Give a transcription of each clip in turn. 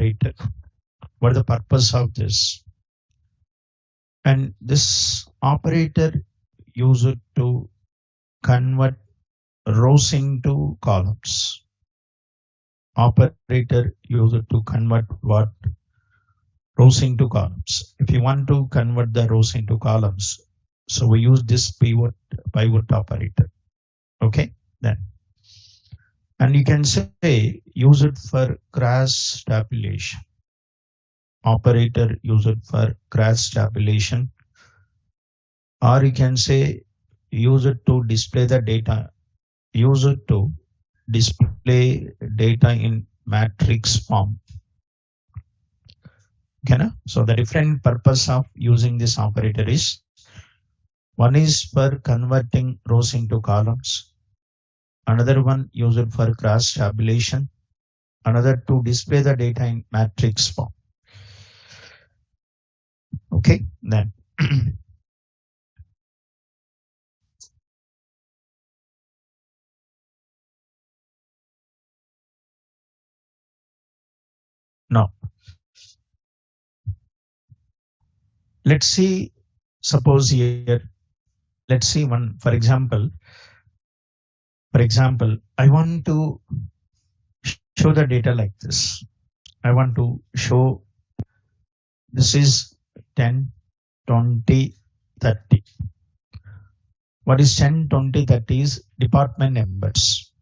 operator. What is the purpose of this? And this operator used to convert rows into columns. Operator used to convert what? Rows into columns. If you want to convert the rows into columns, so we use this pivot operator. Okay, then. And you can say use it for cross tabulation. Operator use it for cross tabulation. Or you can say use it to display the data. Use it to display data in matrix form. Okay, na? So the different purpose of using this operator is, one is for converting rows into columns. Another one used for cross tabulation. Another to display the data in matrix form. Okay, then. Now, let's see, suppose here, let's see one, for example, I want to show the data like this. I want to show this is 10, 20, 30. What is 10, 20, 30 is department numbers.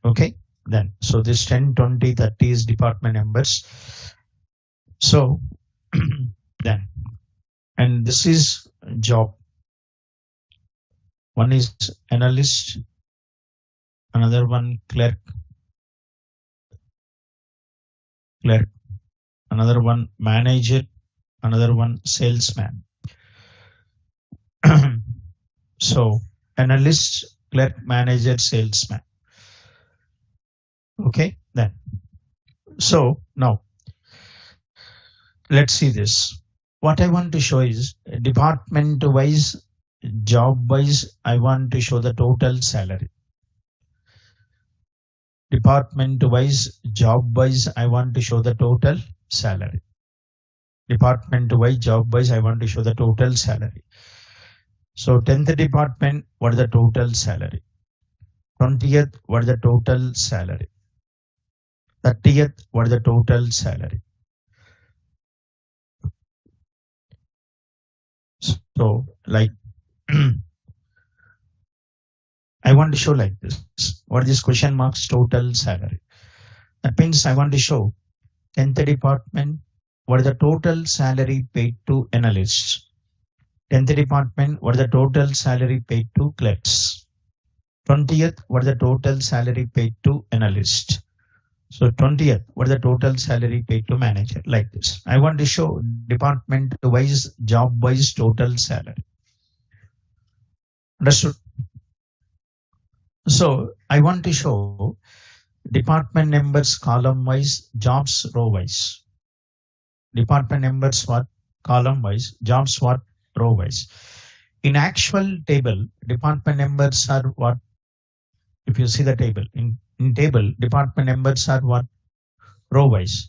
Okay, then, so this 10, 20, 30 is department numbers. So then, and this is job. One is analyst, another one clerk, another one manager, another one salesman. So analyst, clerk, manager, salesman. Okay, then. So now let's see this. What I want to show is department wise, job wise, I want to show the total salary. Department wise, job wise, I want to show the total salary. Department wise, job wise, I want to show the total salary. So 10th department, what is the total salary? 20th, what is the total salary? 30th, what is the total salary? So like I want to show like this. What is this question marks total salary? That means I want to show 10th department, what is the total salary paid to analysts? 10th department, what is the total salary paid to clerks? 20th, what is the total salary paid to analyst? So 20th, what is the total salary paid to manager? Like this. I want to show department wise, job wise total salary. Understood? So I want to show department numbers column wise, jobs row wise. Department numbers what? Column wise, jobs what? Row wise. In actual table, department numbers are what? If you see the table, in table, department numbers are what? Row wise.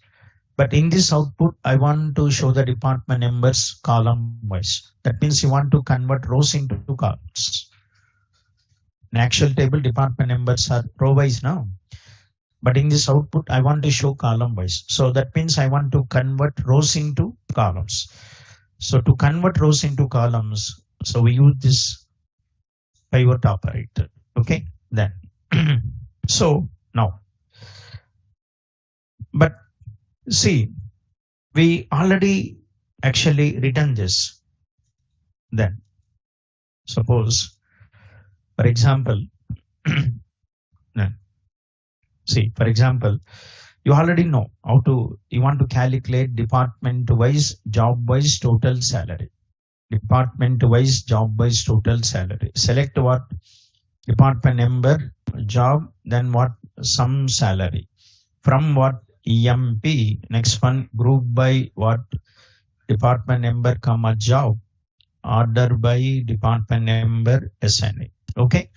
But in this output, I want to show the department numbers column wise. That means you want to convert rows into columns. In actual table, department numbers are row wise now. But in this output, I want to show column wise. So that means I want to convert rows into columns. So to convert rows into columns, so we use this pivot operator. Okay, then. So now, but see, we already actually written this. Then suppose, for example, see, for example, you already know how to, you want to calculate department wise, job wise total salary. Department wise, job wise total salary. Select what? Department number, job, then what? Some salary. From what? EMP. Next one, group by what? Department number, comma, job. Order by department number, SNA. Okay.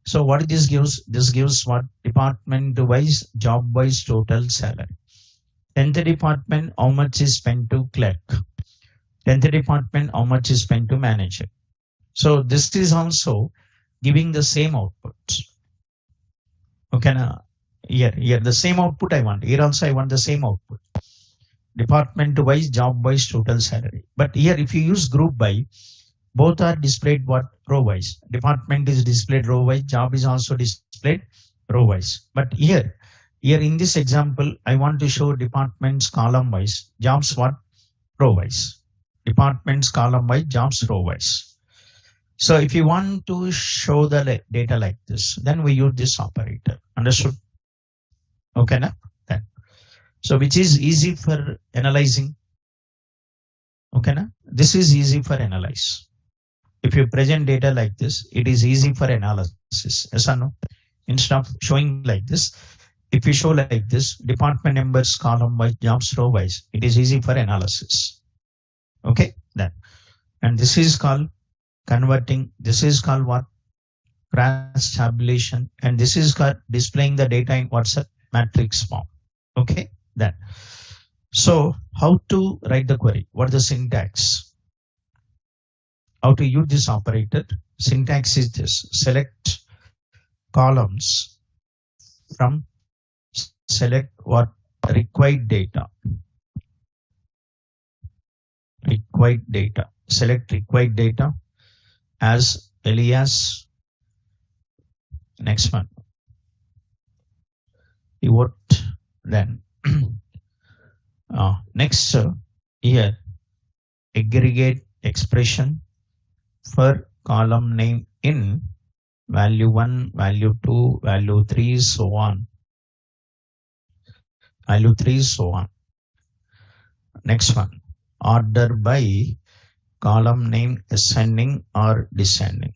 So what this gives? This gives what? Department wise, job wise total salary. 10th department, how much is spent to clerk? 10th department, how much is spent to manager? So this is also giving the same output. Okay, now here the same output I want. Here also I want the same output. Department wise, job wise, total salary. But here if you use group by, both are displayed what? Row wise. Department is displayed row wise, job is also displayed row wise. But here in this example, I want to show departments column wise, jobs what? Row wise. Departments column wise, jobs row wise. So if you want to show the data like this, then we use this operator. Understood? Okay, na? Then. So which is easy for analyzing. Okay, na? This is easy for analyze. If you present data like this, it is easy for analysis. Yes or no? Instead of showing like this, if you show like this, department numbers column wise, jobs row wise, it is easy for analysis. Okay, then. And this is called converting. This is called what? Cross tabulation. And this is called displaying the data in what's a matrix form. Okay, then. So how to write the query? What is the syntax? How to use this operator? Syntax is this: select columns from select what? Required data. Required data. Select required data as alias. Next one. Pivot. Then next here aggregate expression for column name in value 1, value 2, value 3, so on. Value 3, so on. Next one. Order by column name ascending or descending.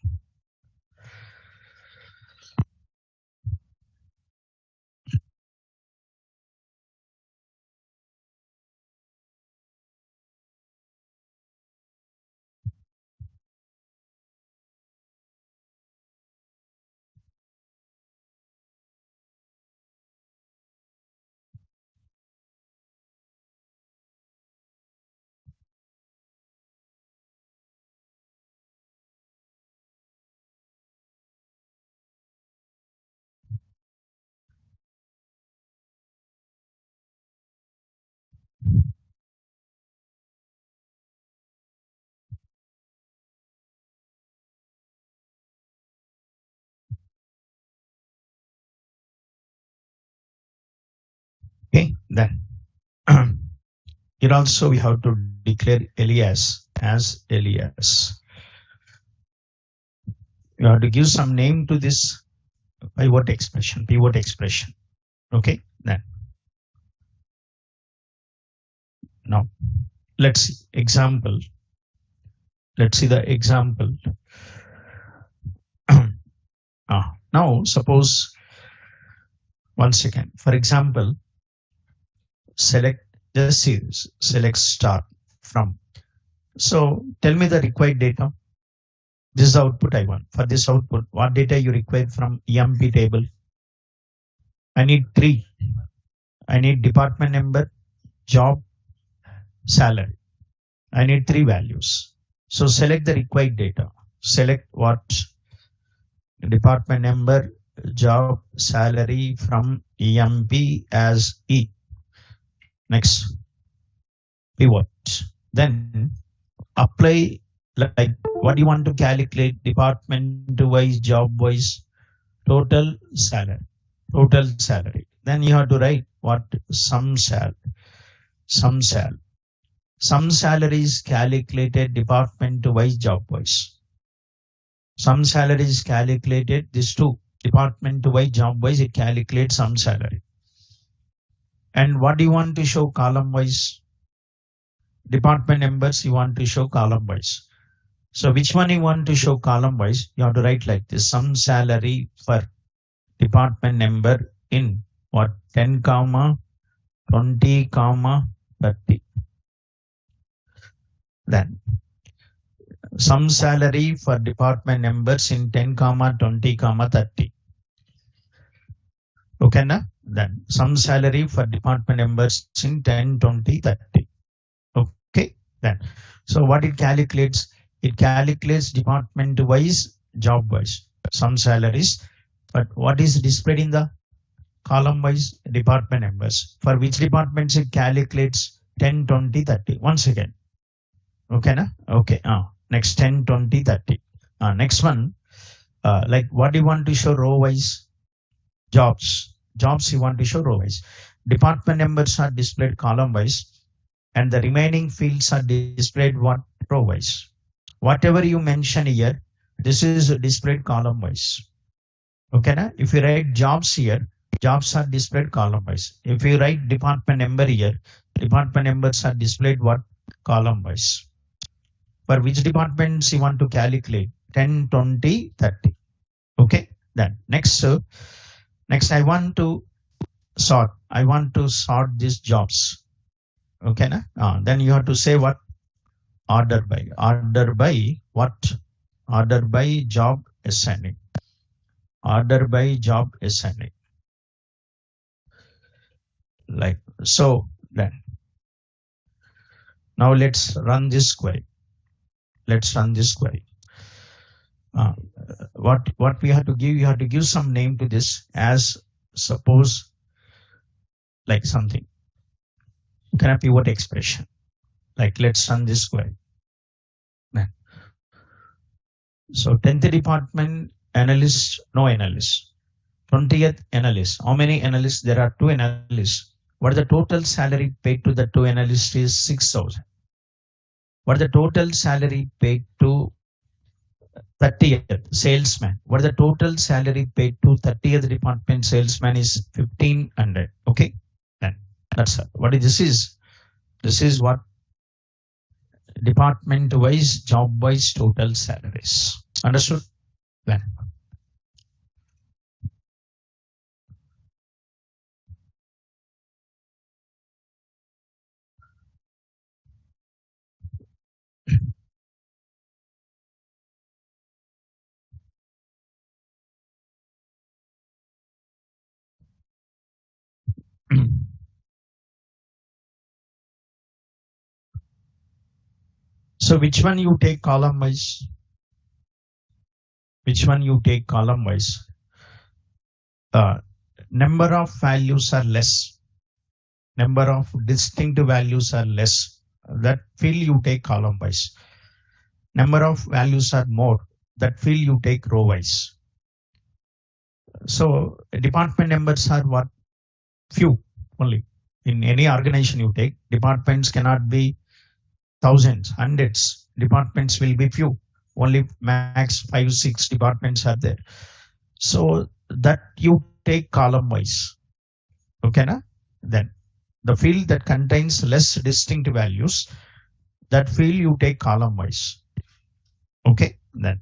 Okay, then here also we have to declare alias as alias. You have to give some name to this pivot expression. Okay, then. Now let's see example. Let's see the example. Now suppose, one second. For example, select just see this, select star from. So tell me the required data. This is the output I want. For this output, what data you require from EMP table? I need 3. I need department number, job, salary. I need 3 values. So select the required data. Select what? Department number, job, salary from EMP as E. Next, pivot. Then apply, like what you want to calculate: department wise, job wise, total salary. Total salary. Then you have to write what? Sum salary. Sum salary. Sum salary is calculated department wise, job wise. Sum salary is calculated, this two, department wise, job wise, it calculates sum salary. And what do you want to show column wise? Department numbers you want to show column wise. So which one you want to show column wise? You have to write like this: sum salary for department number in what? 10, 20, 30. Then sum salary for department numbers in 10, 20, 30. Okay, na? Then some salary for department members in 10, 20, 30. Okay, then. So what it calculates? It calculates department wise, job wise, some salaries. But what is displayed in the column wise? Department members. For which departments it calculates 10, 20, 30. Once again. Okay, na? Okay. Next 10, 20, 30. Next one. Like what do you want to show row wise? Jobs you want to show row wise. Department numbers are displayed column wise, and the remaining fields are displayed what row wise. Whatever you mention here, this is displayed column wise. Okay, na? If you write jobs here, jobs are displayed column wise. If you write department number here, department numbers are displayed what column wise. For which departments you want to calculate? 10, 20, 30. Okay, then next I want to sort. I want to sort these jobs. Okay, na? Then you have to say what? Order by what? Order by job assigning. Order by job assigning. Like so. Then now let's run this query. Let's run this query. What we have to give? You have to give some name to this, as suppose like something. Can I pivot expression? Like let's run this query. So 10th department analyst, no analyst. 20th analyst. How many analysts? There are 2 analysts. What the total salary paid to the 2 analysts is 6,000. What the total salary paid to 30th salesman? What the total salary paid to 30th department salesman is 1,500. Okay, then that's what this is. This is what department wise, job wise total salaries. Understood? Then so which one you take column wise? Which one you take column wise? Number of values are less. Number of distinct values are less. That field you take column wise. Number of values are more. That field you take row wise. So department numbers are what? Few only. In any organization you take, departments cannot be thousands, hundreds. Departments will be few. Only max 5, 6 departments are there. So that you take column wise. Okay, na? Then the field that contains less distinct values, that field you take column wise. Okay, then.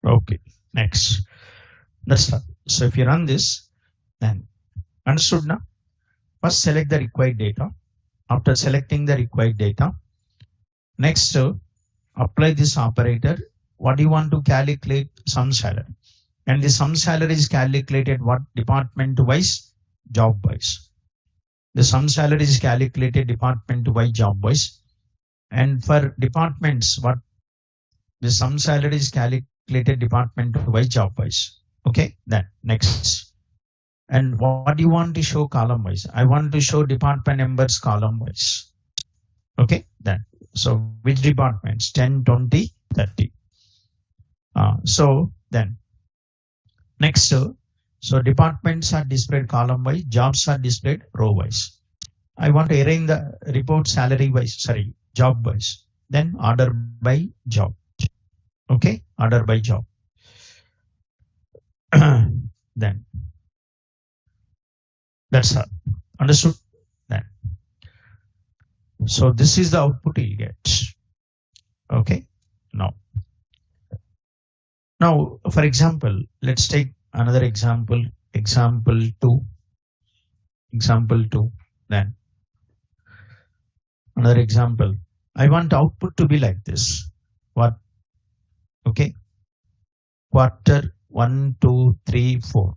Okay, next. That's done. So if you run this, then understood now. First select the required data. After selecting the required data, next apply this operator. What do you want to calculate? Sum salary. And the sum salary is calculated what? Department wise, job wise. The sum salary is calculated department wise, job wise. And for departments, what? The sum salary is calculated department wise, job wise. Okay, then next. And what do you want to show column wise? I want to show department numbers column wise. Okay, then. So which departments? 10, 20, 30. So then next, so departments are displayed column wise, jobs are displayed row wise. I want to arrange the report salary wise, sorry, job wise. Then order by job. Okay, order by job. Then that's all. Understood? Then so this is the output you get. Okay. Now, for example, let's take another example. Example 2. Example 2. Then another example. I want output to be like this. What? Okay. Quarter 1, 2, 3, 4.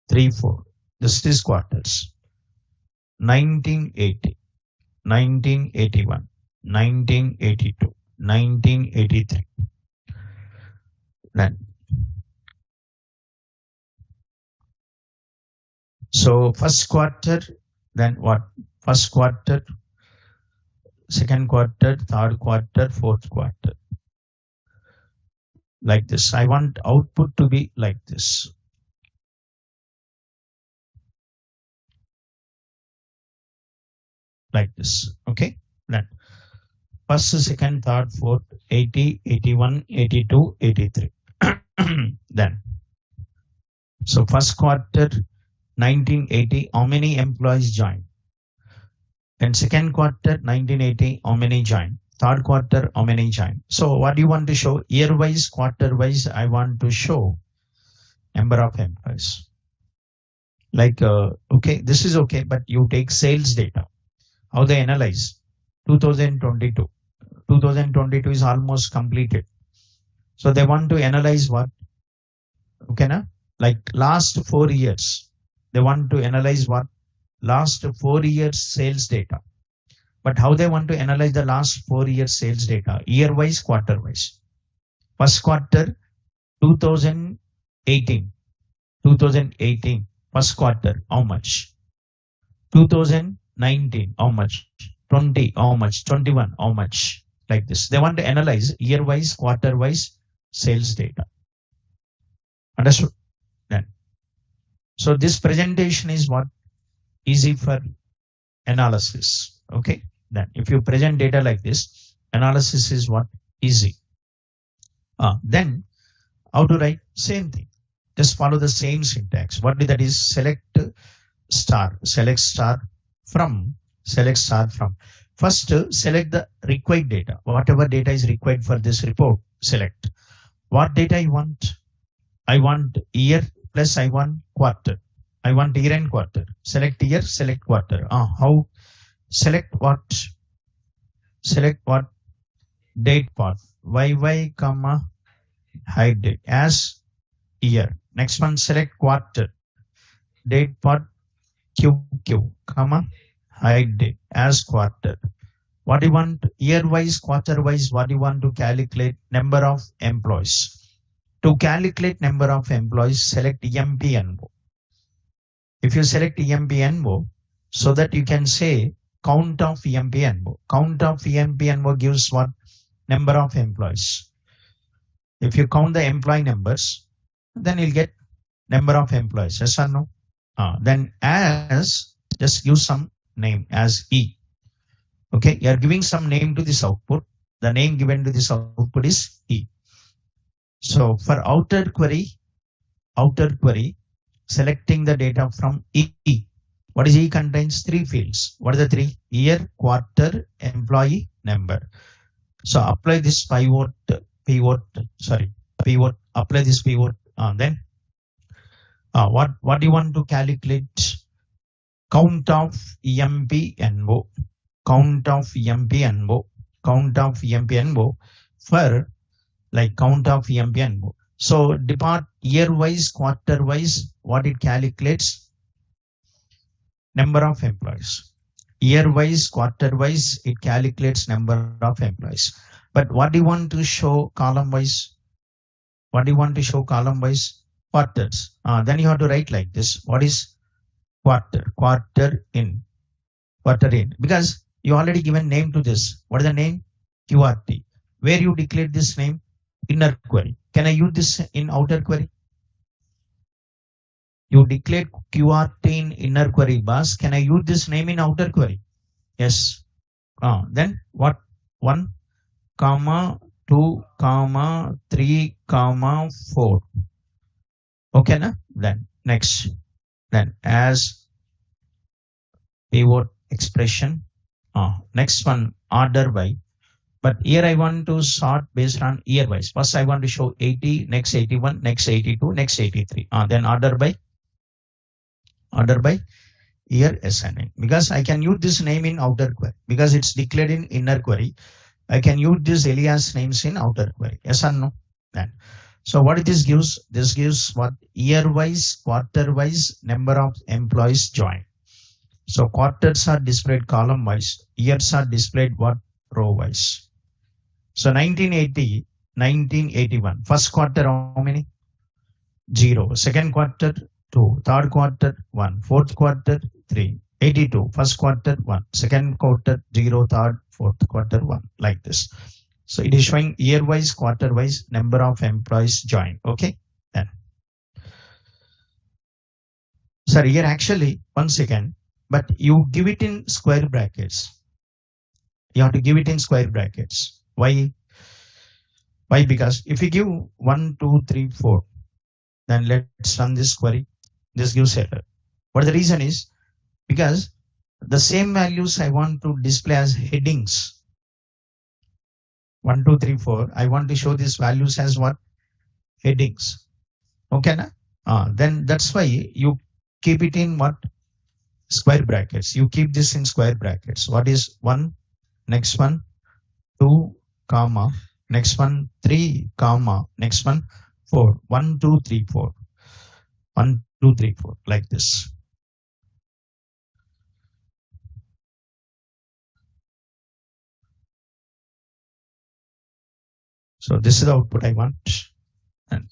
3, 4. This is quarters. 1980, 1981, 1982, 1983. Then, so first quarter, then what? First quarter, second quarter, third quarter, fourth quarter. Like this. I want output to be like this. Like this. Okay. Then first, second, third, fourth, 80, 81, 82, 83. Then, so first quarter, 1980, how many employees joined? And second quarter, 1980, how many joined? Third quarter, how many joined? So what do you want to show? Year wise, quarter wise, I want to show number of employees. Like, okay, this is okay, but you take sales data. How they analyze? 2022. 2022 is almost completed. So they want to analyze what? Okay, na? Like last 4 years. They want to analyze what? Last 4 years sales data. But how they want to analyze the last 4 years sales data? Year wise, quarter wise. First quarter, 2018. 2018. First quarter, how much? 2019, how much? 20, how much? 21, how much? Like this. They want to analyze year wise, quarter wise sales data. Understood? Then. So this presentation is what? Easy for analysis. Okay. Then if you present data like this, analysis is what? Easy. Then how to write? Same thing. Just follow the same syntax. What that is? Select star. Select star from. Select star from. First, select the required data. Whatever data is required for this report, select. What data you want? I want year plus I want quarter. I want year and quarter. Select year, select quarter. How? Select what? Select what? Date part. YY, comma, hide date as year. Next one, select quarter. Date part QQ, comma, hide date as quarter. What do you want? Year wise, quarter wise, what do you want to calculate? Number of employees. To calculate number of employees, select EMPNO. If you select EMPNO, so that you can say count of EMPNO. Count of EMPNO gives what? Number of employees. If you count the employee numbers, then you'll get number of employees. Yes or no? Then as, just use some name as E. Okay, you are giving some name to this output. The name given to this output is E. So for outer query, selecting the data from E. What is E? Contains 3 fields. What are the 3? Year, quarter, employee number. So apply this pivot. Apply this pivot. Then what do you want to calculate? Count of EMPNO. Count of EMPNO. Count of EMPNO for like count of EMPNO. So depart year wise, quarter wise, what it calculates? Number of employees. Year wise, quarter wise, it calculates number of employees. But what do you want to show column wise? What do you want to show column wise? Quarters. Then you have to write like this. What is quarter? Quarter in. Quarter in. Because you already given name to this. What is the name? QRT. Where you declare this name? Inner query. Can I use this in outer query? You declared QRT in inner query bus. Can I use this name in outer query? Yes. Then what? 1, comma, 2, comma, 3, comma, 4. Okay, na? Then next. Then as pivot expression. Next one, order by. But here I want to sort based on year wise. First I want to show 80, next 81, next 82, next 83. Then order by year ascending. Because I can use this name in outer query. Because it's declared in inner query, I can use this alias names in outer query. Yes or no? Then. So what this gives? This gives what? Year wise, quarter wise, number of employees joined. So quarters are displayed column wise, years are displayed what? Row wise. So 1980, 1981, first quarter how many? 0. Second quarter 2. Third quarter 1. Fourth quarter 3. 82. First quarter 1. Second quarter 0. Third, fourth quarter 1. Like this. So it is showing year wise, quarter wise, number of employees joined. Okay. Then. Sir, here actually, 1 second, but you give it in square brackets. You have to give it in square brackets. Why? Why? Because if you give 1, 2, 3, 4, then let's run this query. This gives error. But the reason is because the same values I want to display as headings. 1, 2, 3, 4. I want to show these values as what? Headings. Okay, na? Then that's why you keep it in what? Square brackets. You keep this in square brackets. What is 1? Next one 2, comma. Next one 3, comma. Next one 4. 1, 2, 3, 4. 1, 2, 3, 4. Like this. So this is the output I want. And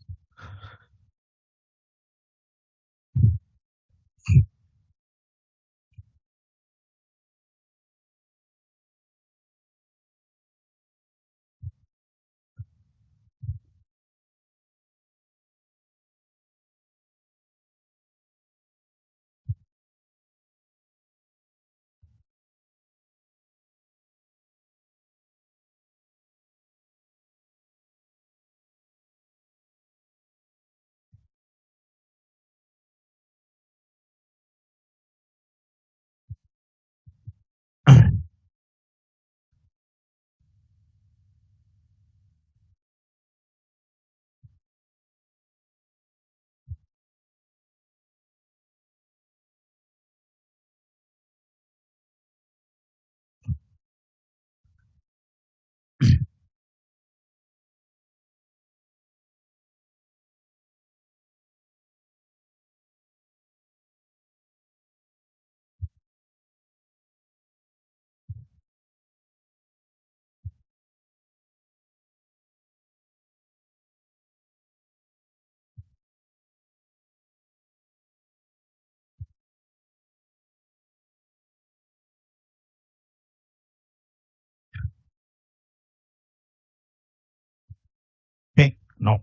okay, no.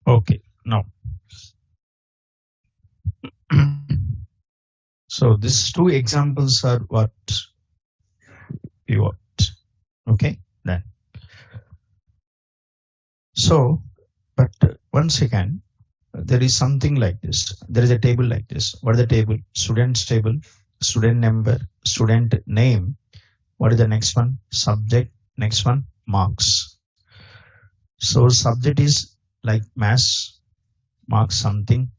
Okay, no. So these two examples are what you want. Okay, then. So, but once again, there is something like this. There is a table like this. What is the table? Students table, student number, student name. What is the next one? Subject. Next one, marks. So subject is like maths, marks something.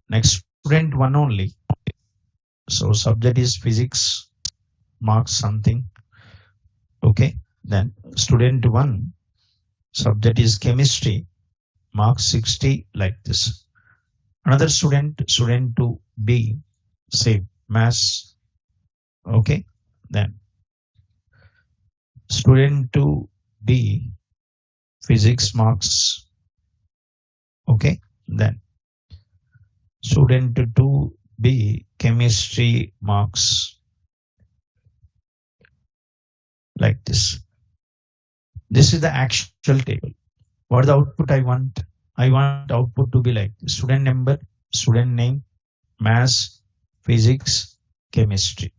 Next student one only. So subject is physics, marks something. Okay. Then student one, subject is chemistry, marks 60, like this. Another student, student 2B, same. maths. Okay, then student 2B physics marks. Okay, then student 2B chemistry marks, like this. This is the actual table. What is the output I want? I want output to be like student number, student name, maths, physics, chemistry.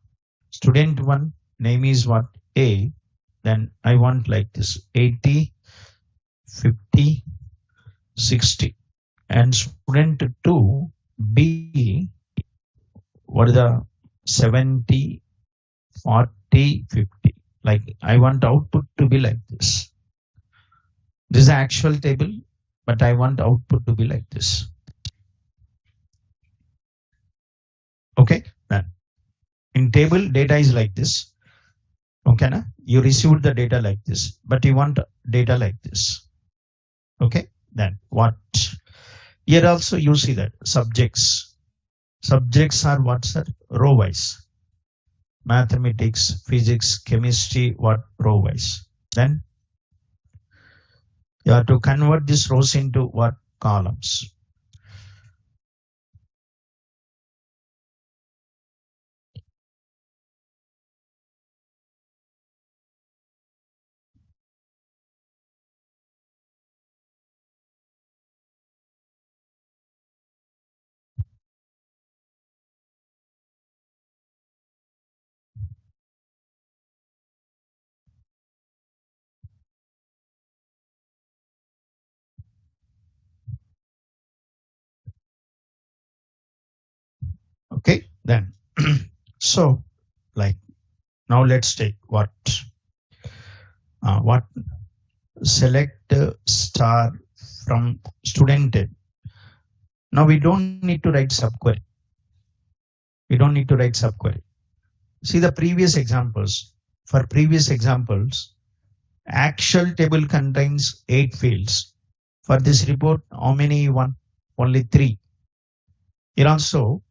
Student 1 name is what? A. Then I want like this 80, 50, 60. And student 2 B, what is the 70, 40, 50. Like I want output to be like this. This is the actual table, but I want output to be like this. Okay, then in table data is like this. Okay, na? You received the data like this, but you want data like this. Okay, then what? Here also you see that subjects. Subjects are what, sir? Row wise. Mathematics, physics, chemistry, what? Row wise. Then you have to convert these rows into what? Columns. Okay, then so like now let's take what select star from student. Now we don't need to write subquery. We don't need to write subquery. See the previous examples. For previous examples, actual table contains 8 fields. For this report, how many you want? Only 3. Here also,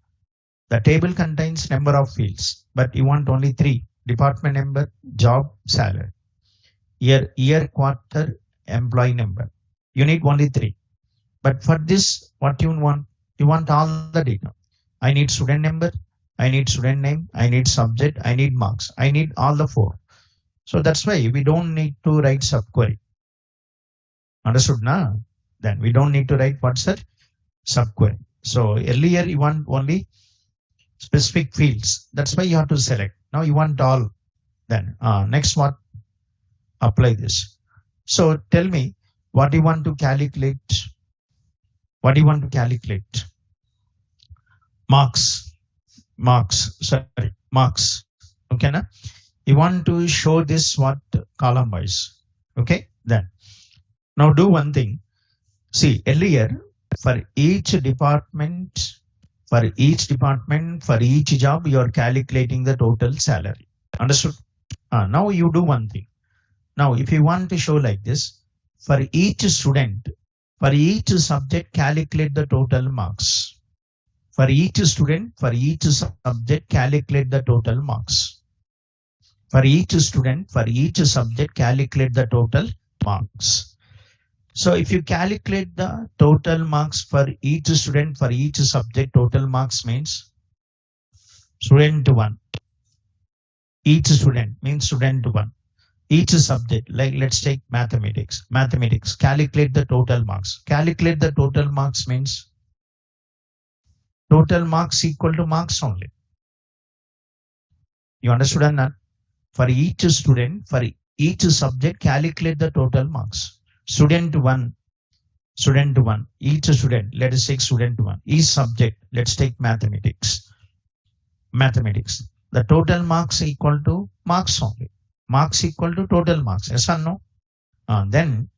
the table contains number of fields, but you want only 3. Department number, job, salary. Year, quarter, employee number. You need only 3. But for this, what you want? You want all the data. I need student number, I need student name, I need subject, I need marks. I need all the 4. So that's why we don't need to write subquery. Understood now? Then we don't need to write what's that? Subquery. So earlier you want only specific fields. That's why you have to select. Now you want all. Then next what? Apply this. So tell me what you want to calculate. What do you want to calculate? Marks. Marks. Okay, na? You want to show this what? Column wise. Okay, then. Now do one thing. See, earlier for each department, for each job, you are calculating the total salary. Understood? Now you do one thing. Now, if you want to show like this, for each student, for each subject, calculate the total marks. For each student, for each subject, calculate the total marks. For each student, for each subject, calculate the total marks. So if you calculate the total marks for each student, for each subject, total marks means student 1. Each student means student 1. Each subject, like let's take mathematics. Mathematics, calculate the total marks. Calculate the total marks means total marks equal to marks only. You understood or not? For each student, for each subject, calculate the total marks. Student 1, each student, let us take student 1. Each subject, let's take mathematics. The total marks equal to marks only. Marks equal to total marks. Yes or no? Then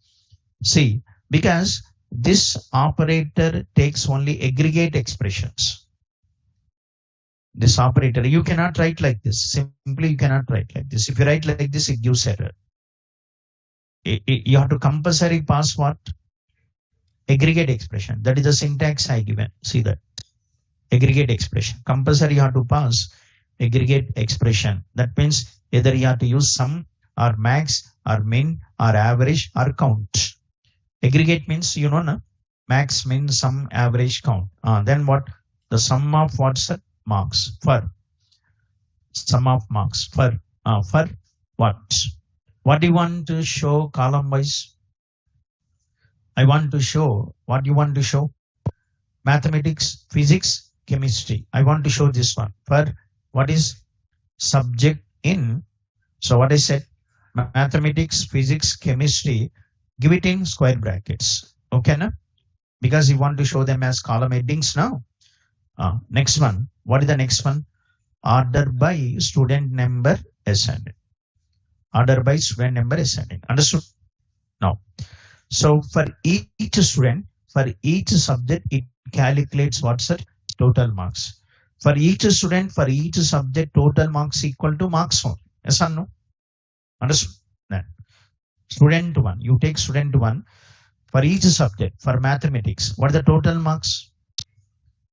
see, because this operator takes only aggregate expressions. This operator, you cannot write like this. Simply, you cannot write like this. If you write like this, it gives error. You have to compulsory pass what? Aggregate expression. That is the syntax I given. See that. aggregate expression. Compulsory you have to pass aggregate expression. That means either you have to use sum or max or min or average or count. Aggregate means max, min, sum, average, count. Then what? The sum of what's that? Marks. For sum of marks for what? What do you want to show column wise? I want to show what you want to show. Mathematics, physics, chemistry. I want to show this one for what is subject in. So what I said, mathematics, physics, chemistry, give it in square brackets. Okay, na? Because you want to show them as column headings now. Next one. What is the next one? Order by student number ascending. Order by student number ascending. Understood? Now, so for each student, for each subject, it calculates what's the total marks. For each student, for each subject, total marks equal to marks only. Yes or no? Understood? Then student 1, you take student 1 for each subject. For mathematics, what are the total marks?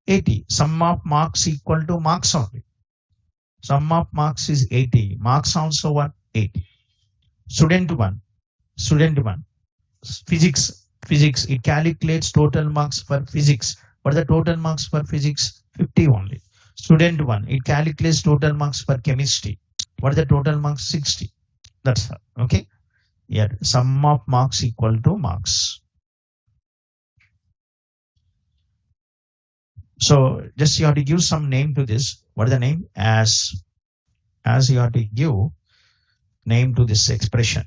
80. Sum of marks equal to marks only. Sum of marks is 80. Marks also what? 80. Student 1, physics, it calculates total marks for physics. What are the total marks for physics? 50 only. Student 1, it calculates total marks for chemistry. What are the total marks? 60. That's all. Okay. Here, sum of marks equal to marks. So just you have to give some name to this. What is the name? As you have to give name to this expression.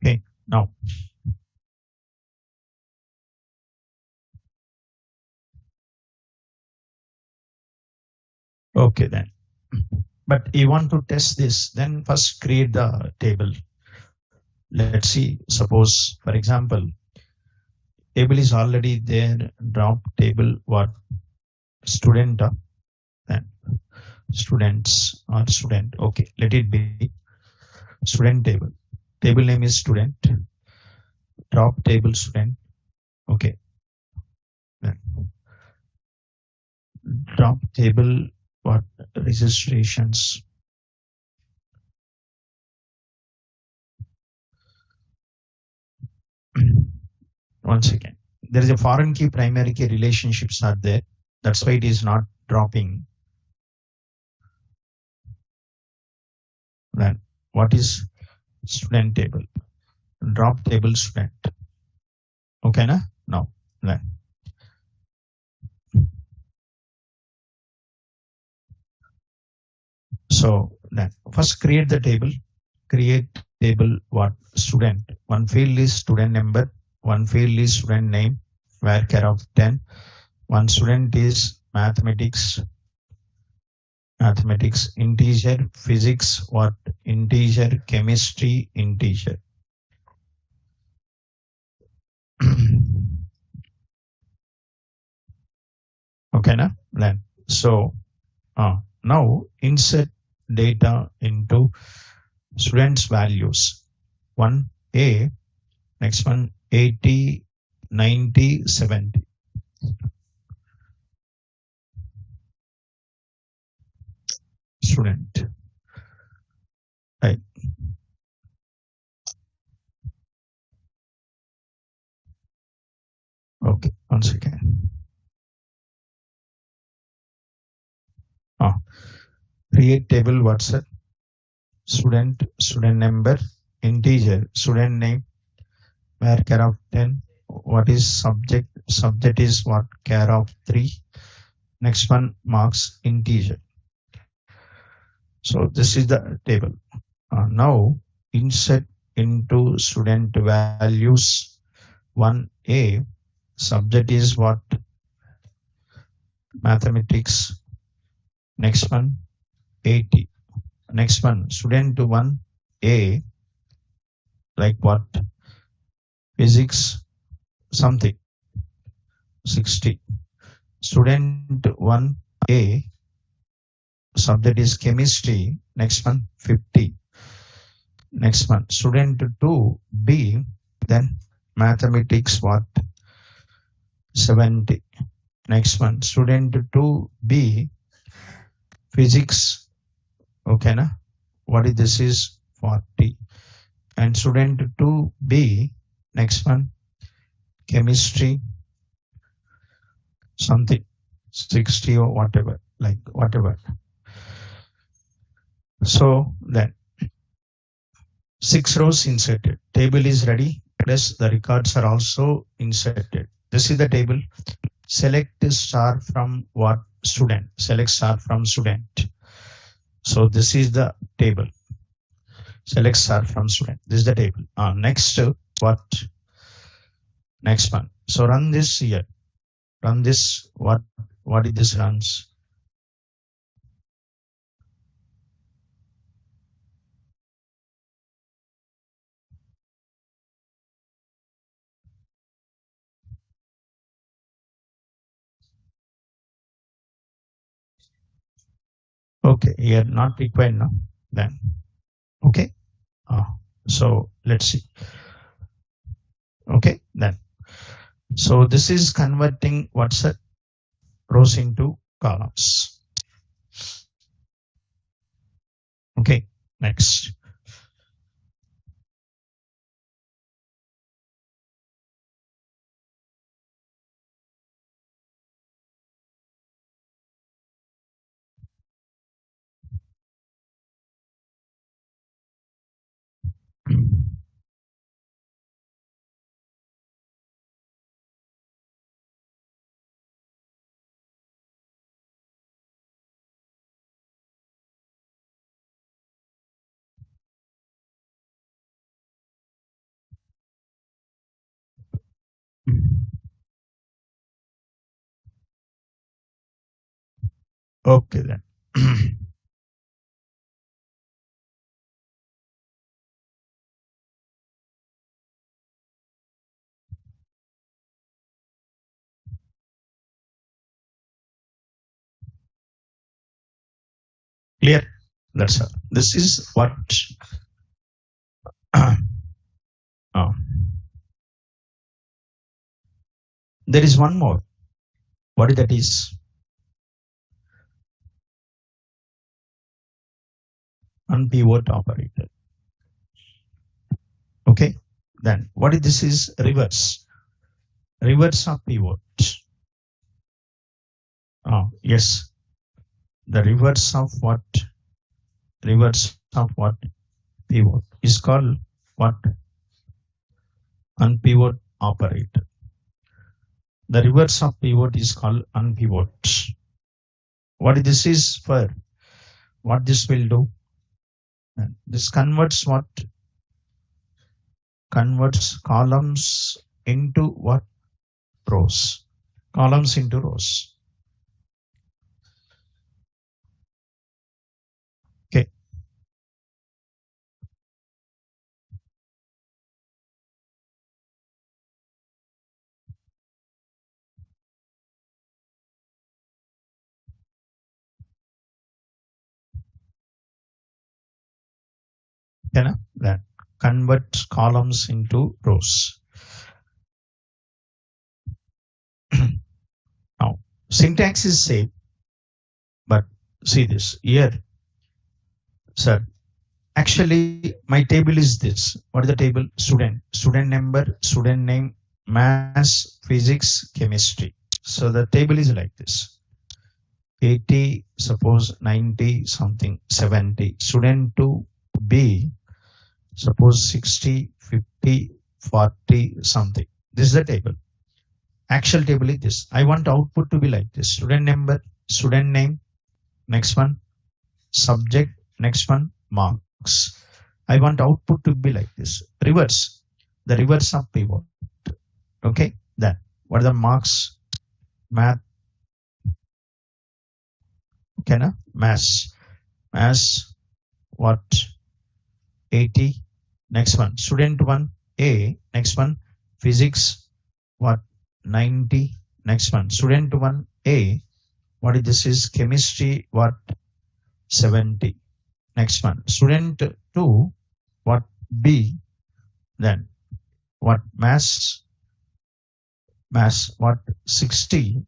Okay, now okay then. But you want to test this, then first create the table. Let's see, suppose for example, table is already there, drop table what? Student, then students or student. Okay, let it be student table. Table name is student, drop table student. Okay, then drop table what? Registrations. Once again, there is a foreign key, primary key relationships are there. That's why it is not dropping. Then what is student table? Drop table student. Okay, na? Now, then. So then first create the table. Create table what? Student. One field is student number. One field is student name. Varchar of 10. One student is mathematics. Mathematics, integer, physics, what? Integer, chemistry, integer. Okay, na? Then so now insert data into students values. One A. Next one 80, 90, 70. Student. Right. Okay. Once again. Create table. What's it? Student, student number, integer, student name, where care of 10. What is subject? Subject is what? Care of 3. Next one, marks, integer. So this is the table. Now insert into student values 1A. Subject is what? Mathematics. Next one 80. Next one student 1A, like what? Physics something 60. Student 1A, subject is chemistry. Next one 50. Next one student 2B, then mathematics what? 70. Next one student 2B, physics. Okay na? What is this is 40. And student 2B, next one chemistry something 60 or whatever, like whatever. So then 6 rows inserted. Table is ready. Plus the records are also inserted. This is the table. Select star from what? Student. Select star from student. So this is the table. Select star from student. This is the table. Next, what? Next one. So run this here. Run this. What is this runs? Okay, here not required now. Then okay. So let's see. Okay, then. So this is converting what's that? Rows into columns. Okay, next. Okay then. Clear? That's all. This is what uh, there is one more. What that is? Unpivot operator. Okay. Then what is this is reverse. Reverse of pivot. Yes. The reverse of what? Reverse of what? Pivot is called what? Unpivot operator. The reverse of pivot is called unpivot. What this is for? What this will do? This converts what? Converts columns into what? Rows. Columns into rows. Okay. Then convert columns into rows. Now, syntax is same, but see this here, sir. Actually, my table is this. What is the table? Student number, student name, maths, physics, chemistry. So the table is like this. 80, suppose 90, something, 70. Student 2, B, suppose 60, 50, 40, something. This is the table. Actual table is this. I want output to be like this. Student number, student name, next one, subject, next one, marks. I want output to be like this. Reverse. The reverse of pivot. Okay. Then what are the marks? Math. Okay, na? Maths. Maths. What? 80. Next one. Student 1, A. Next one. Physics. What? 90. Next one. Student 1, A. What is this? Is chemistry. What? 70. Next one. Student 2. What? B. Then what? Maths. Maths. What? 60.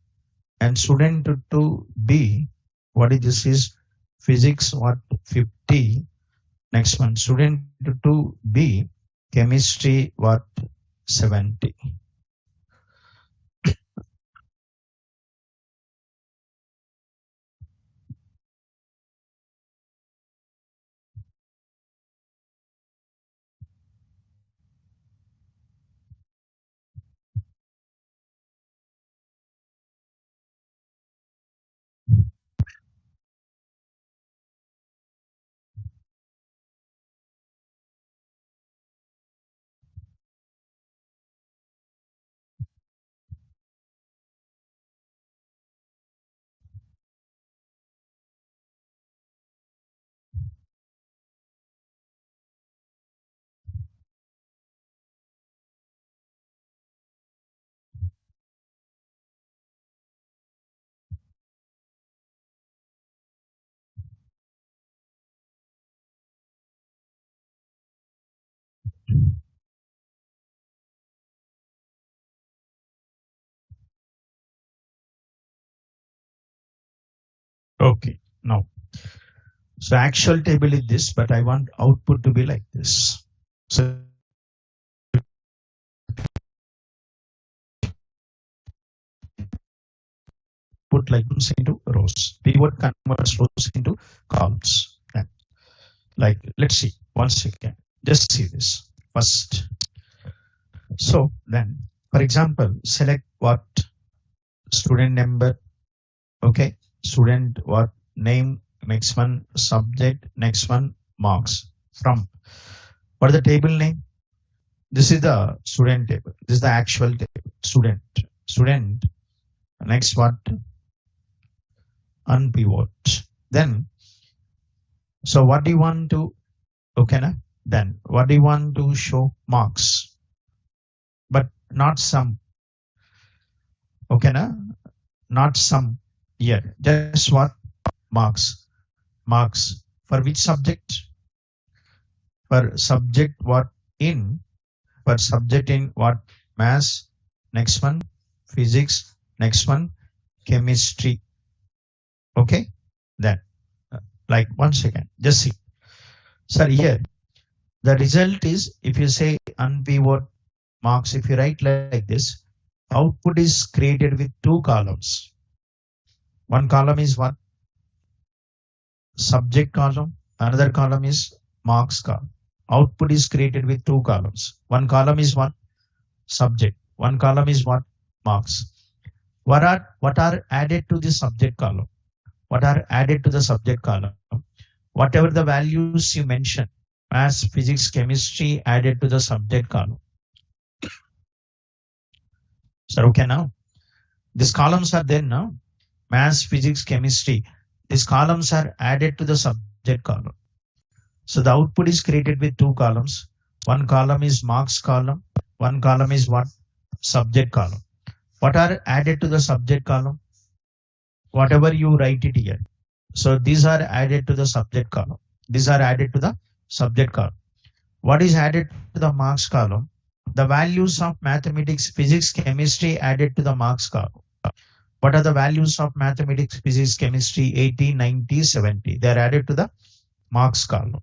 And student 2B. What is this? Is physics. What? 50. Next one. Student 2B. Chemistry. What? 70. Okay. Now, so actual table is this, but I want output to be like this. So put like into rows. Pivot converts rows into columns. Like, let's see. 1 second. Just see this first. So then, for example, select what? Student number. Okay. Student what? Name. Next one, subject. Next one, marks. From what is the table name? This is the student table. This is the actual table. Student. Next what? Unpivot. Then, so what do you want to? Okay, na? Then what do you want to show? Marks, but not some. Okay, na? Not some. Here, just what? Marks. Marks for which subject? For subject what? In. For subject in what? Maths. Next one, physics. Next one, chemistry. Okay. Then, like 1 second. Just see. Sir, here the result is, if you say unpivot marks, if you write like this, output is created with 2 columns. One column is what? Subject column. Another column is marks column. Output is created with 2 columns. One column is what? Subject. One column is what? Marks. What are added to the subject column? What are added to the subject column? Whatever the values you mention, maths, physics, chemistry, added to the subject column. So okay, now these columns are there now. Maths, physics, chemistry. These columns are added to the subject column. So the output is created with 2 columns. One column is marks column. One column is what? Subject column. What are added to the subject column? Whatever you write it here. So these are added to the subject column. These are added to the subject column. What is added to the marks column? The values of mathematics, physics, chemistry added to the marks column. What are the values of mathematics, physics, chemistry? 80, 90, 70. They are added to the marks column.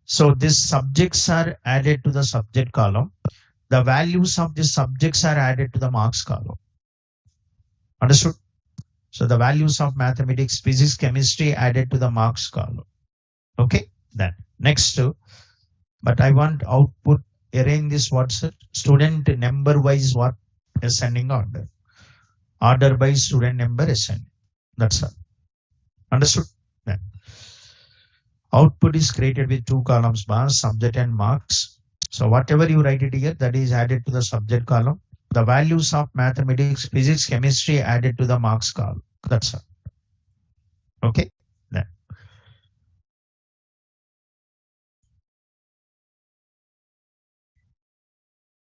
So these subjects are added to the subject column. The values of these subjects are added to the marks column. Understood? So the values of mathematics, physics, chemistry added to the marks column. Okay, then next, but I want output, arrange this what's it? Student number wise what? Ascending order. Order by student number ascending. That's all. Understood? Then output is created with two columns, bars, subject and marks. So whatever you write it here, that is added to the subject column. The values of mathematics, physics, chemistry added to the marks column. That's all. Okay. Then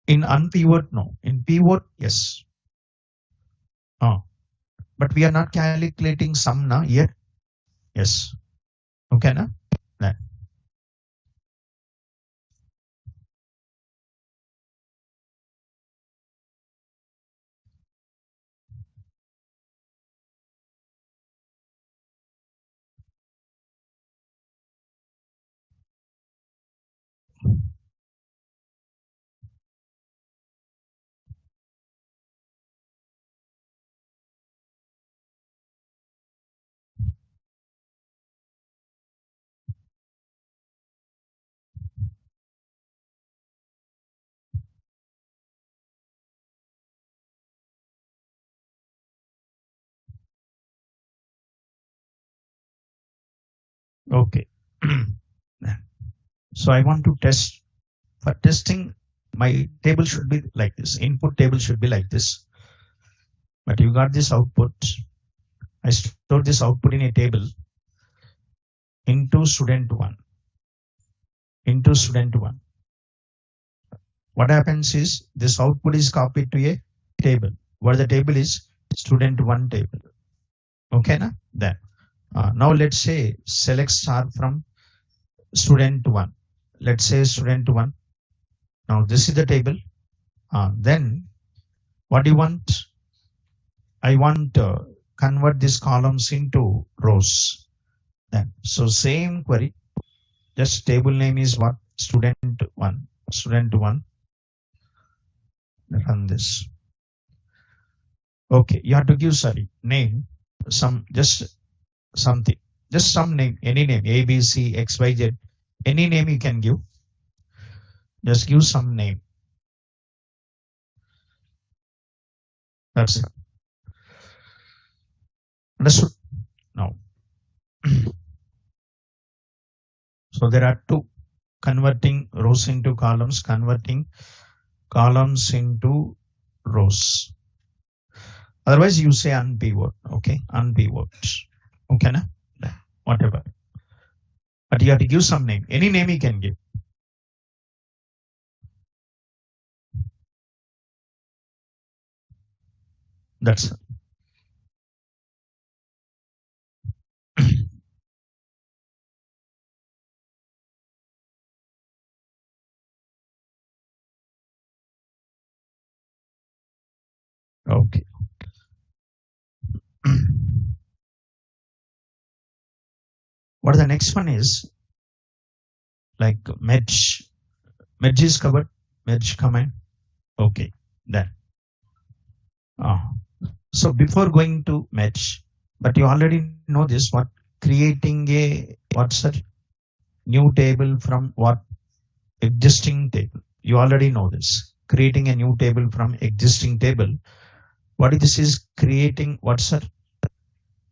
in unpivot, no. In pivot, yes. Oh, but we are not calculating sum now here. Yes. Okay, na? Then. Okay. So I want to test. For testing, my table should be like this. Input table should be like this. But you got this output. I stored this output in a table into student one. Into student one. What happens is this output is copied to a table. Where the table is student one table. Okay, na? Then. Now let's say select star from student one. Let's say student one. Now this is the table. Then what do you want? I want to convert these columns into rows. Then so same query. Just table name is what? Student one. Student one. Run this. Okay, you have to give name. Some just something. Just some name, any name, A, B, C, X, Y, Z. Any name you can give. Just give some name. That's it. Understood? Now. So there are two: converting rows into columns, converting columns into rows. Otherwise, you say unpivot. Okay, unpivot. Okay, na? Whatever. But you have to give some name. Any name you can give. That's it. Okay. What the next one is like merge. Merge is covered. Merge command. Okay. Then. So before going to merge, but you already know this. What creating a what's that new table from what existing table. You already know this. Creating a new table from existing table. What this is creating? What's that?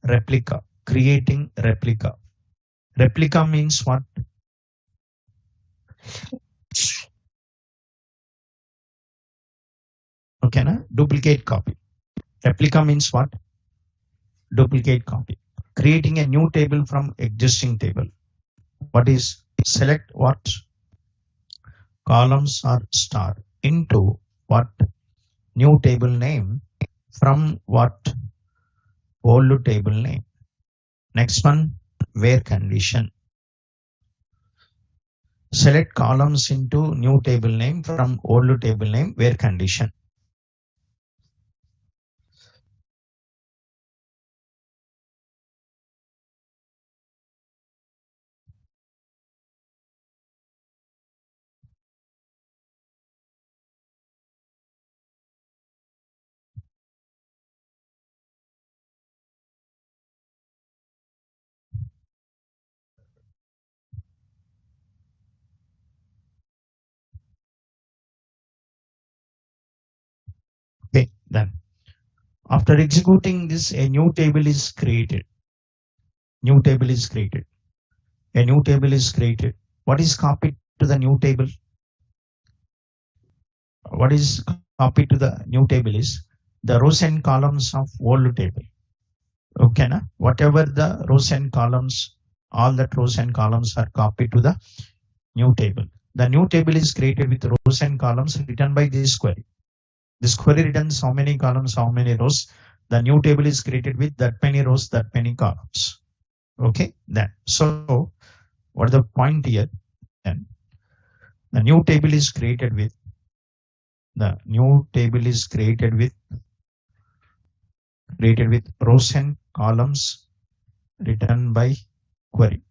Replica. Creating replica. Replica means what? Okay, na? Duplicate copy. Replica means what? Duplicate copy. Creating a new table from existing table. What is select what? Columns or star into what? New table name from what? Old table name. Next one, where condition. Select columns into new table name from old table name where condition. Okay, then after executing this, a new table is created. New table is created. A new table is created. What is copied to the new table? What is copied to the new table is the rows and columns of old table. Okay, na? Whatever the rows and columns, all that rows and columns are copied to the new table. The new table is created with rows and columns written by this query. This query returns how many columns, how many rows. The new table is created with that many rows, that many columns. Okay, then. So, what is the point here? Then the new table is created with rows and columns written by query.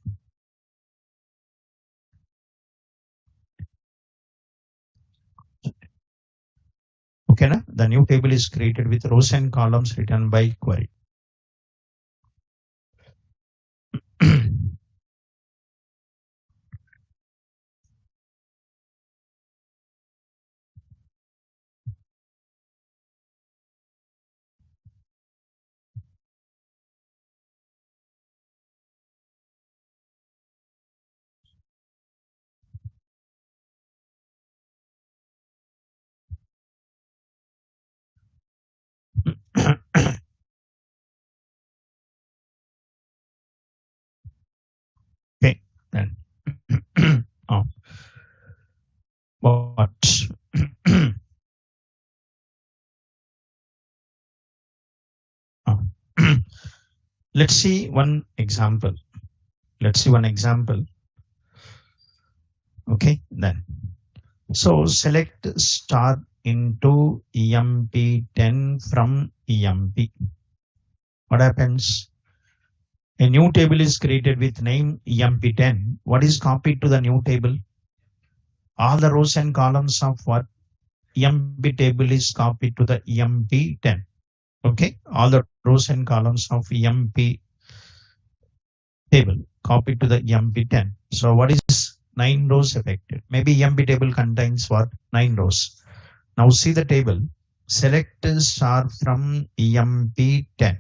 Okay, na? The new table is created with rows and columns written by query. Okay, then. Oh, what? Oh. Let's see one example. Okay, then. So select star into EMP10 from EMP. What happens? A new table is created with name EMP10. What is copied to the new table? All the rows and columns of what EMP table is copied to the EMP10. Okay, all the rows and columns of EMP table copied to the EMP10. So what is 9 rows affected? Maybe EMP table contains what? 9 rows. Now see the table. Select star from EMP10.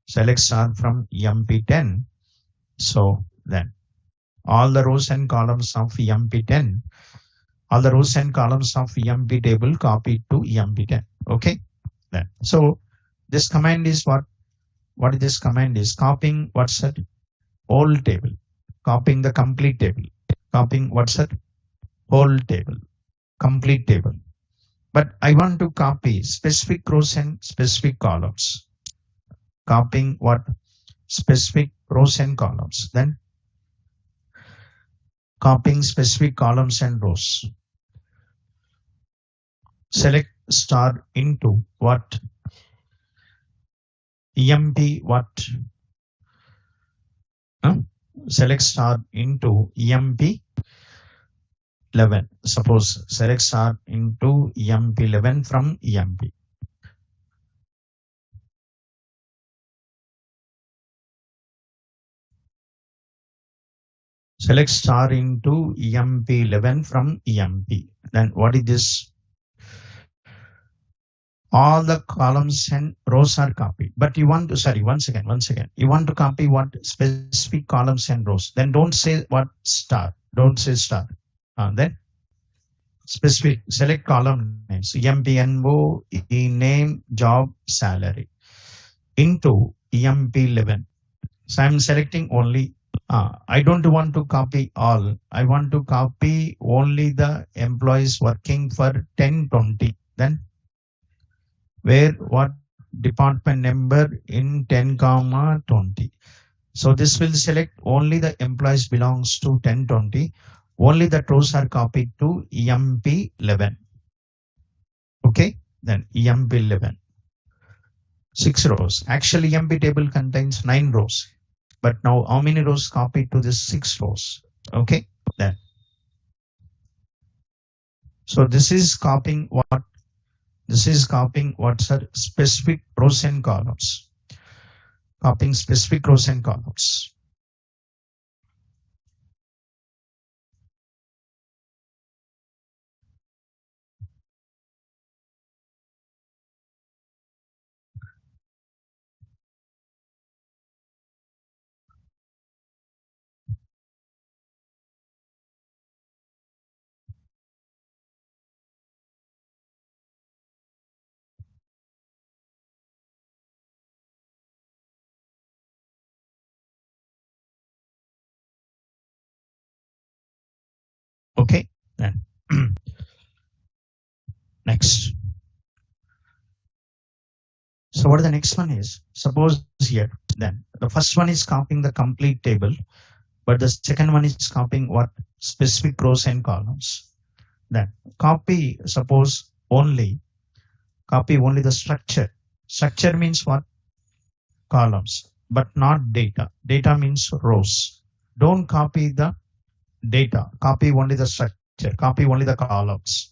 Select star from EMP10. So then all the rows and columns of EMP10, all the rows and columns of EMP table copied to EMP10. Okay. Then so this command is what? What this command is? Copying what's that? Whole table. Copying the complete table. Copying what's that? Whole table. Complete table. But I want to copy specific rows and specific columns. Copying what? Specific rows and columns. Then copying specific columns and rows. Select star into what? EMP what? Select star into EMP 11. Suppose select star into EMP 11 from EMP. Select star into EMP 11 from EMP. Then what is this? All the columns and rows are copied. But you want to, sorry, once again. You want to copy what? Specific columns and rows. Then don't say what? Star. Don't say star. Then specific, select column names. EMPNO, name, job, salary. Into EMP11. So I'm selecting only, I don't want to copy all. I want to copy only the employees working for 1020. Then where what? Department number in 10,20. So this will select only the employees belongs to 1020. only that rows are copied to EMP11. Okay, then EMP11. 6 rows. Actually, EMP table contains 9 rows. But now how many rows copied to this 6 rows? Okay, then. So this is copying what? This is copying what's a specific rows and columns. Copying specific rows and columns. Okay, then. Next. So what the next one is? Suppose here, then the first one is copying the complete table, but the second one is copying what? Specific rows and columns. Then copy, suppose copy only the structure. Structure means what? Columns, but not data. Data means rows. Don't copy the data. Copy only the structure. Copy only the columns.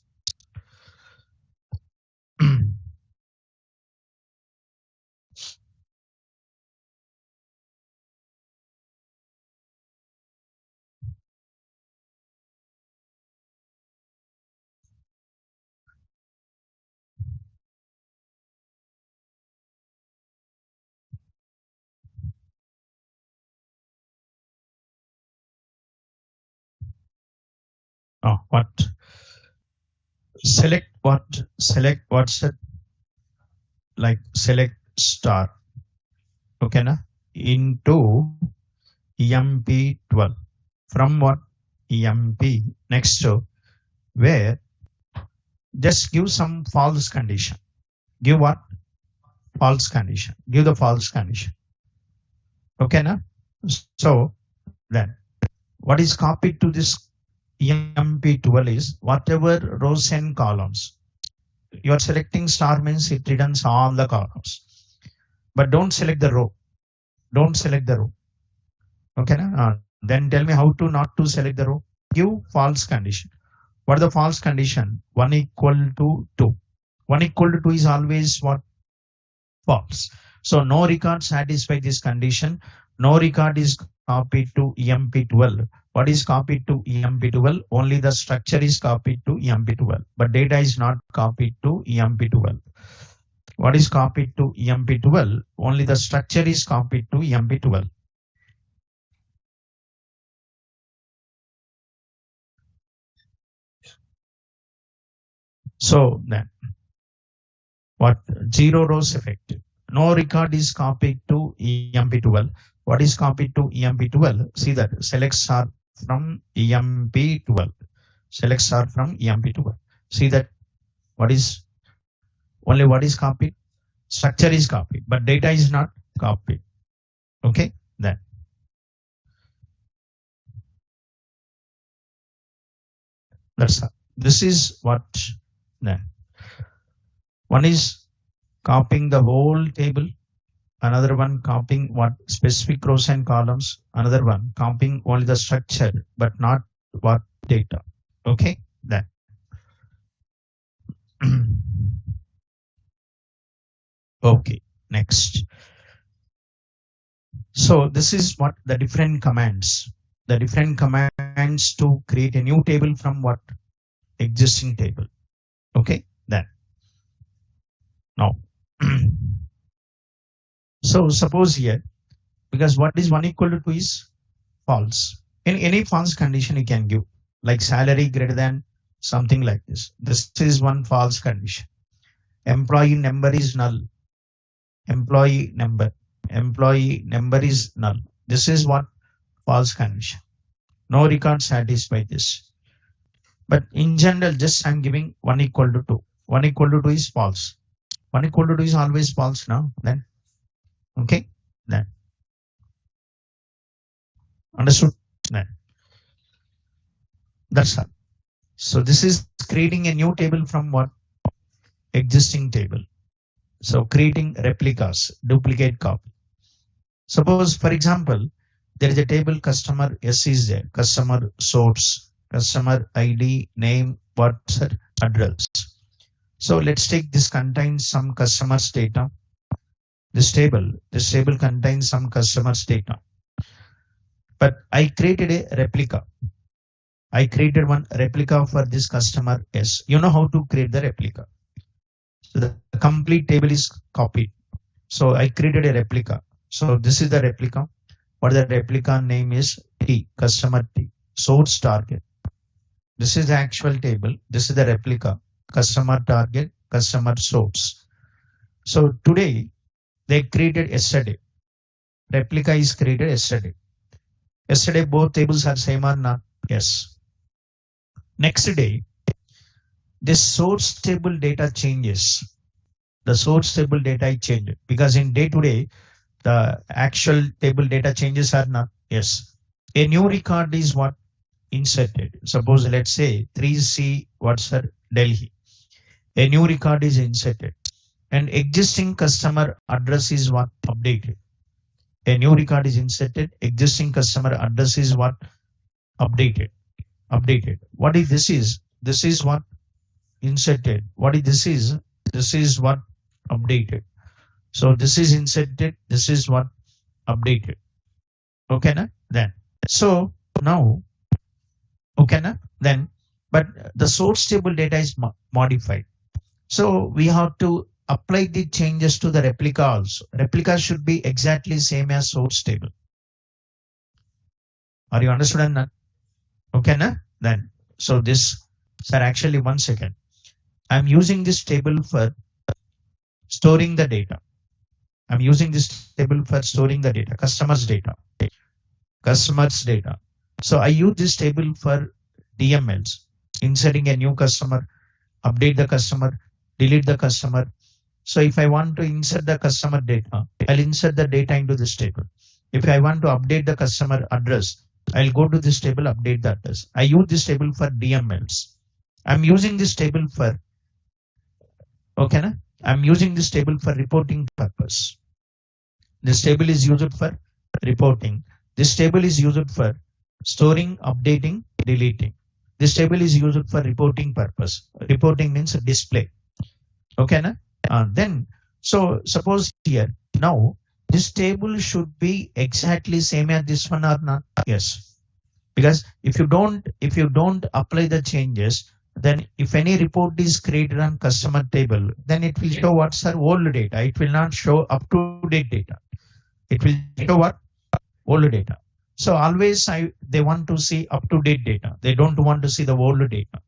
What? Select what? Select what's it? Like select star. Okay, na? Into EMP12. From what? EMP. Next to where? Just give some false condition. Give what? False condition. Give the false condition. Okay, na? So then what is copied to this EMP12 is whatever rows and columns. You are selecting star means it returns all the columns. But don't select the row. Don't select the row. Okay, na? Then tell me how to not to select the row. Give false condition. What is the false condition? 1 equal to 2. 1 equal to 2 is always what? False. So no record satisfy this condition. No record is copied to EMP12. What is copied to EMP12? Only the structure is copied to EMP12, but data is not copied to EMP12. What is copied to EMP12? Only the structure is copied to EMP12. So then, what? 0 rows effect. No record is copied to EMP12. What is copied to EMP12? See that selects are from EMP12. Selects are from EMP12. See that what is only what is copied? Structure is copied, but data is not copied. Okay, then. That's all. This is what then. One is copying the whole table. Another one copying what? Specific rows and columns. Another one copying only the structure, but not what? Data. Okay, then. Okay, next. So this is what the different commands. The different commands to create a new table from what? Existing table. Okay, then. Now. So suppose here, because what is 1 equal to 2 is false. In any false condition you can give, like salary greater than something like this. This is one false condition. Employee number is null. Employee number is null. This is what? False condition. No record satisfy this. But in general, just I'm giving 1 equal to 2. 1 equal to 2 is false. 1 equal to 2 is always false now. Then. Okay, then. Understood? Then. That's all. So this is creating a new table from what? Existing table. So creating replicas, duplicate copy. Suppose, for example, there is a table customer S is there, customer source, customer ID, name, what's address. So let's take this contains some customers data. This table contains some customers data. But I created a replica. I created one replica for this customer S. You know how to create the replica. So the complete table is copied. So I created a replica. So this is the replica. What the replica name is T, customer T, source target. This is the actual table. This is the replica, customer target, customer source. So today they created yesterday. Replica is created yesterday. Yesterday both tables are same or not? Yes. Next day, this source table data changes. The source table data is changed because in day to day, the actual table data changes or not? Yes. A new record is what? Inserted. Suppose let's say 3C what's her Delhi. A new record is inserted and existing customer address is what? Updated. A new record is inserted. Existing customer address is what? Updated. Updated. What is this is? This is what? Inserted. What is this is? This is what? Updated. So this is inserted. This is what? Updated. Okay, na? Then. So now, okay, na? Then, but the source table data is modified. So we have to apply the changes to the replica also. Replica should be exactly same as source table. Are you understood? Okay, na? Then, so this, sir, actually 1 second. I'm using this table for storing the data. I'm using this table for storing the data, customers data. So I use this table for DMLs, inserting a new customer, update the customer, delete the customer. So if I want to insert the customer data, I'll insert the data into this table. If I want to update the customer address, I'll go to this table, update the address. I use this table for DMLs. I'm using this table for, okay, na? I'm using this table for reporting purpose. This table is used for reporting. This table is used for storing, updating, deleting. This table is used for reporting purpose. Reporting means display. Okay, na? Then, so suppose here, now this table should be exactly same as this one or not? Yes. Because if you don't apply the changes, then if any report is created on customer table, then it will show what's our old data. It will not show up to date data. It will show what? Old data. So always they want to see up to date data. They don't want to see the old data.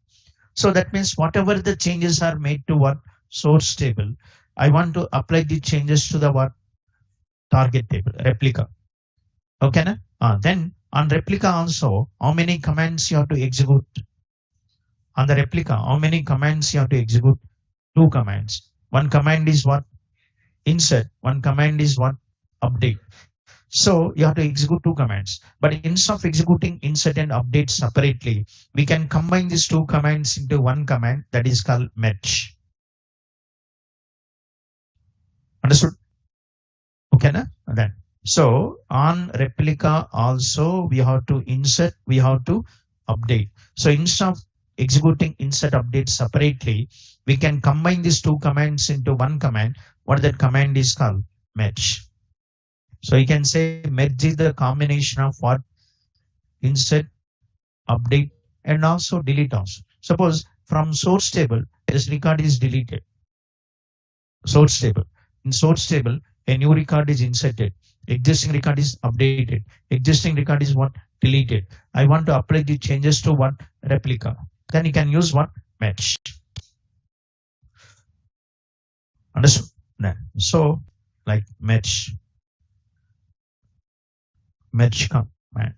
So that means whatever the changes are made to what? Source table, I want to apply the changes to the what? Target table, replica. Okay, na? Then on replica also, how many commands you have to execute? On the replica, how many commands you have to execute? 2 commands. One command is what? Insert. One command is what? Update. So you have to execute 2 commands. But instead of executing insert and update separately, we can combine these 2 commands into one command that is called merge. Understood? Okay, na? Then. So on replica also we have to insert, we have to update. So instead of executing insert update separately, we can combine these 2 commands into one command. What that command is called? Merge. So you can say merge is the combination of what? Insert, update, and also delete also. Suppose from source table, this record is deleted. Source table. In source table, a new record is inserted. Existing record is updated. Existing record is what? Deleted. I want to apply the changes to what? Replica. Then you can use what? Match. Understood? So like match command.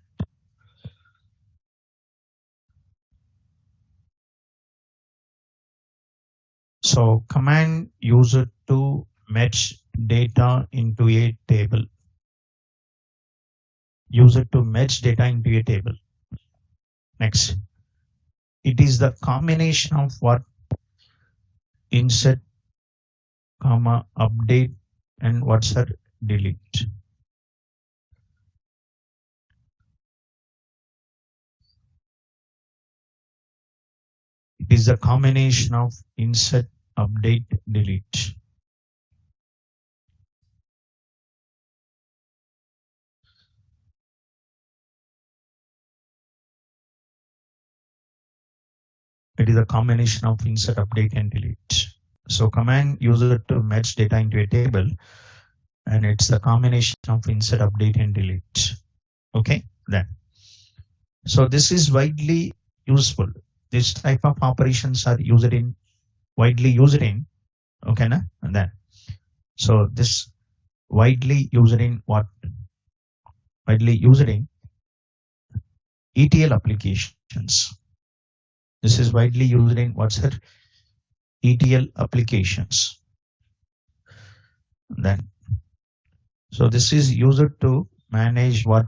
So command used to match data into a table. Use it to match data into a table. Next. It is the combination of what? Insert, comma, update, and what's that? Delete. It is the combination of insert, update, delete. It is a combination of insert, update, and delete. So command user to merge data into a table, and it's the combination of insert, update, and delete. Okay, then. So this is widely useful. This type of operations are widely used in, okay, na? And then. So this widely used in what? Widely used in ETL applications. This is widely used in what's that? ETL applications. Then, so this is used to manage what?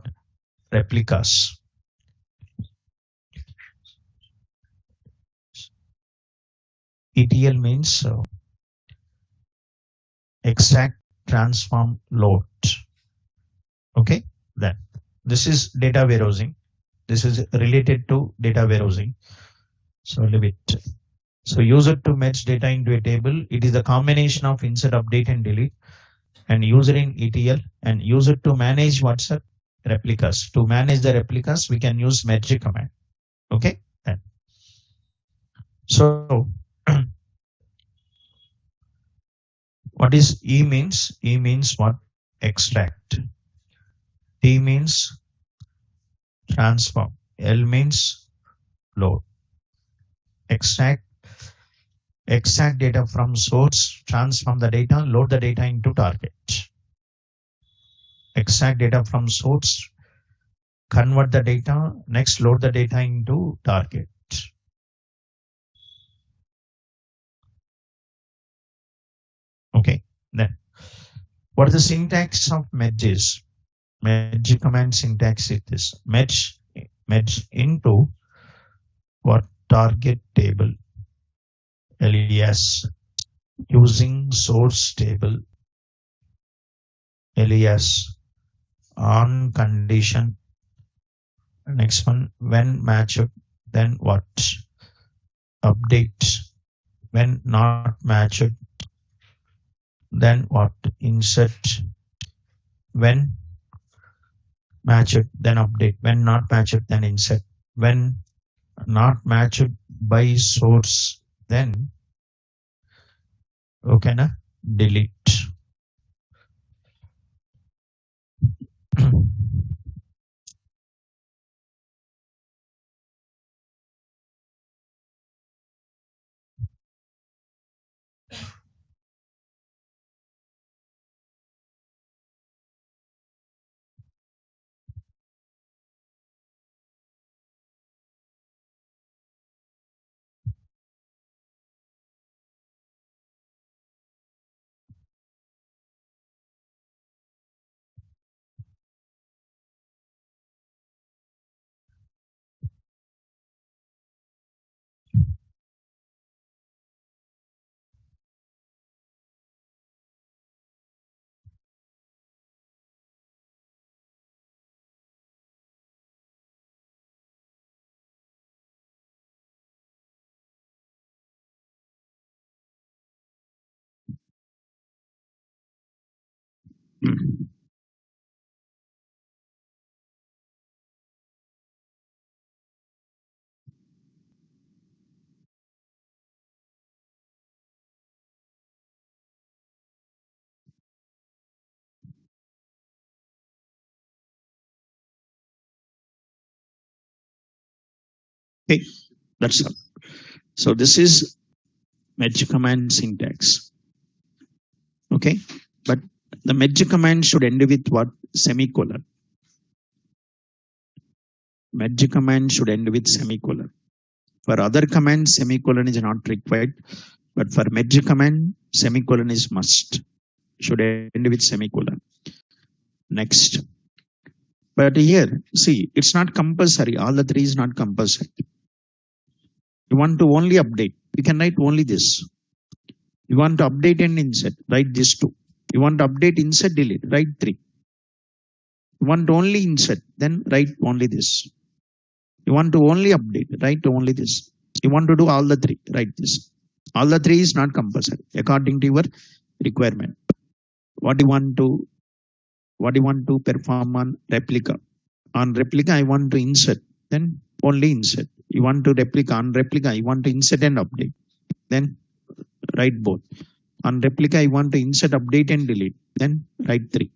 Replicas. ETL means extract, transform, load. Okay, then this is data warehousing. This is related to data warehousing. So leave it. So use it to merge data into a table. It is a combination of insert, update, and delete, and use it in ETL, and use it to manage what's that? Replicas. To manage the replicas, we can use merge command. Okay, then. So what is E means? E means what? Extract. T means transform. L means load. Extract data from source, transform the data, load the data into target. Extract data from source, convert the data, next load the data into target. Okay, then what is the syntax of merge is? Merge command syntax is this. Merge into what? Target table, alias using source table, alias on condition. Next one, when matched, then what? Update. When not matched, then what? Insert. When matched, then update. When not matched, then insert. When not matched by source, then okay, na? Delete. Okay, that's all. So this is merge command syntax. Okay, but the merge command should end with what? Semicolon. Merge command should end with semicolon. For other commands, semicolon is not required, but for merge command, semicolon is must. Should end with semicolon. Next. But here, see, it's not compulsory. All the three is not compulsory. You want to only update, you can write only this. You want to update and insert, write this 2. You want to update, insert, delete, write 3. You want to only insert, then write only this. You want to only update, write only this. You want to do all the 3, write this. All the 3 is not compulsory, according to your requirement. What you want to perform on replica. On replica, I want to insert, then only insert. You want to replica, on replica, you want to insert and update, then write both. On replica, I want to insert, update, and delete, then write 3.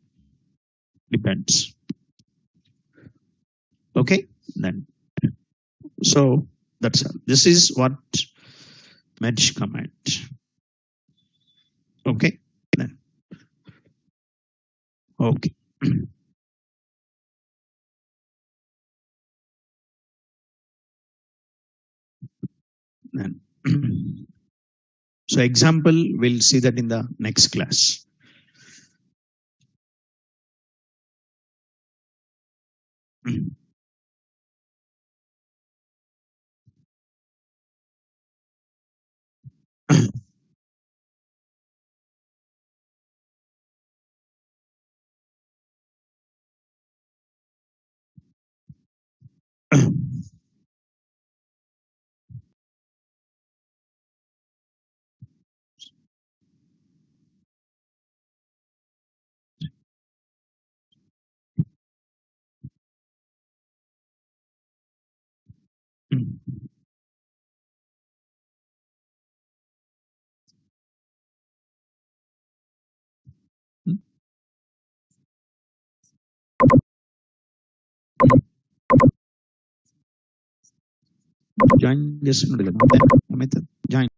Depends. Okay, then. So that's all. This is what merge command. Okay, then. Okay. Then. So example, we'll see that in the next class. Join this. Join.